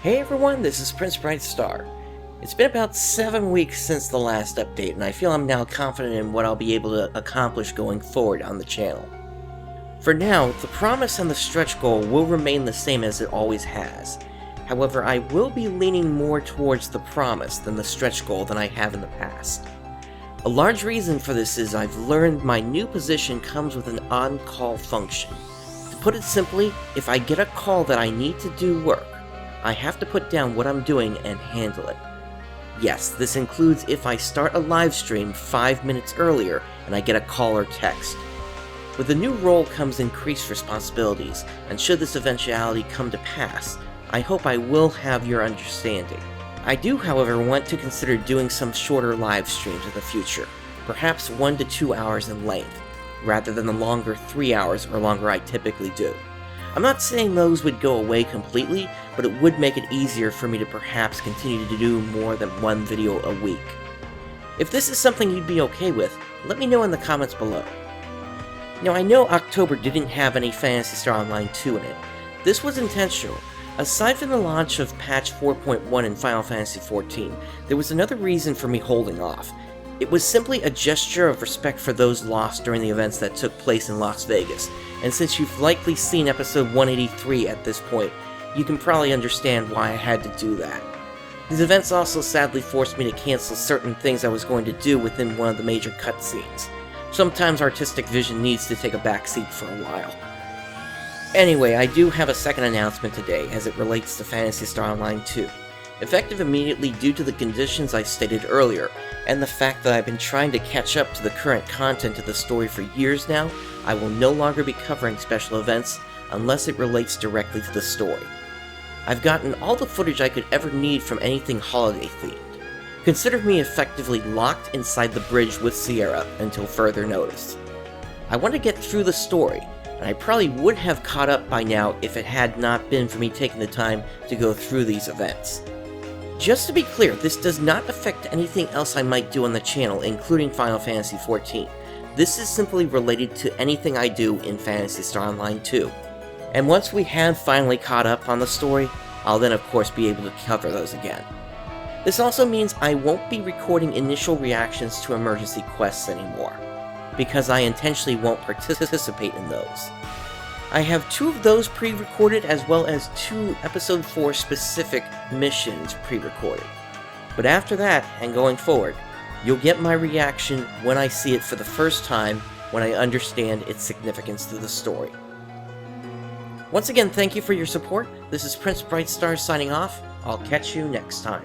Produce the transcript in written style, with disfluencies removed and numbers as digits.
Hey everyone, this is Prince Brightstar. It's been about 7 weeks since the last update, and I feel I'm now confident in what I'll be able to accomplish going forward on the channel. For now, the promise and the stretch goal will remain the same as it always has. However, I will be leaning more towards the promise than the stretch goal than I have in the past. A large reason for this is I've learned my new position comes with an on-call function. To put it simply, if I get a call that I need to do work, I have to put down what I'm doing and handle it. Yes, this includes if I start a live stream 5 minutes earlier and I get a call or text. With the new role comes increased responsibilities, and should this eventuality come to pass, I hope I will have your understanding. I do, however, want to consider doing some shorter live streams in the future, perhaps 1 to 2 hours in length, rather than the longer 3 hours or longer I typically do. I'm not saying those would go away completely, but it would make it easier for me to perhaps continue to do more than one video a week. If this is something you'd be okay with, let me know in the comments below. Now, I know October didn't have any Phantasy Star Online 2 in it. This was intentional. Aside from the launch of patch 4.1 in Final Fantasy XIV, there was another reason for me holding off. It was simply a gesture of respect for those lost during the events that took place in Las Vegas, and since you've likely seen episode 183 at this point, you can probably understand why I had to do that. These events also sadly forced me to cancel certain things I was going to do within one of the major cutscenes. Sometimes artistic vision needs to take a backseat for a while. Anyway, I do have a second announcement today as it relates to Phantasy Star Online 2. Effective immediately due to the conditions I stated earlier, and the fact that I've been trying to catch up to the current content of the story for years now, I will no longer be covering special events unless it relates directly to the story. I've gotten all the footage I could ever need from anything holiday themed. Consider me effectively locked inside the bridge with Sierra until further notice. I want to get through the story, and I probably would have caught up by now if it had not been for me taking the time to go through these events. Just to be clear, this does not affect anything else I might do on the channel, including Final Fantasy XIV. This is simply related to anything I do in Phantasy Star Online 2. And once we have finally caught up on the story, I'll then of course be able to cover those again. This also means I won't be recording initial reactions to emergency quests anymore, because I intentionally won't participate in those. I have 2 of those pre-recorded as well as 2 episode 4 specific missions pre-recorded. But after that, and going forward, you'll get my reaction when I see it for the first time, when I understand its significance to the story. Once again, thank you for your support. This is Prince Brightstar signing off. I'll catch you next time.